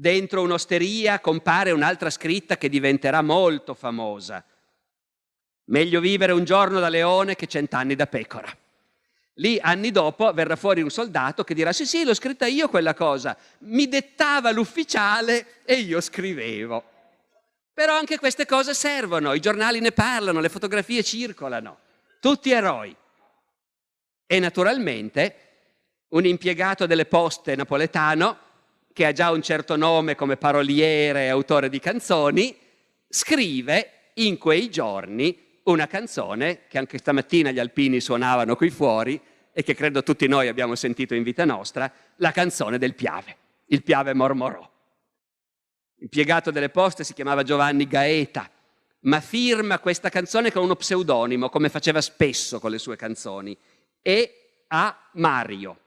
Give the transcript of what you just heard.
Dentro un'osteria compare un'altra scritta che diventerà molto famosa. Meglio vivere un giorno da leone che 100 anni da pecora. Lì, anni dopo, verrà fuori un soldato che dirà: sì, sì, l'ho scritta io quella cosa, mi dettava l'ufficiale e io scrivevo. Però anche queste cose servono, i giornali ne parlano, le fotografie circolano, tutti eroi. E naturalmente un impiegato delle poste napoletano, che ha già un certo nome come paroliere e autore di canzoni, scrive in quei giorni una canzone che anche stamattina gli alpini suonavano qui fuori e che credo tutti noi abbiamo sentito in vita nostra, la canzone del Piave. Il Piave mormorò. L'impiegato delle poste si chiamava Giovanni Gaeta, ma firma questa canzone con uno pseudonimo, come faceva spesso con le sue canzoni, e a Mario.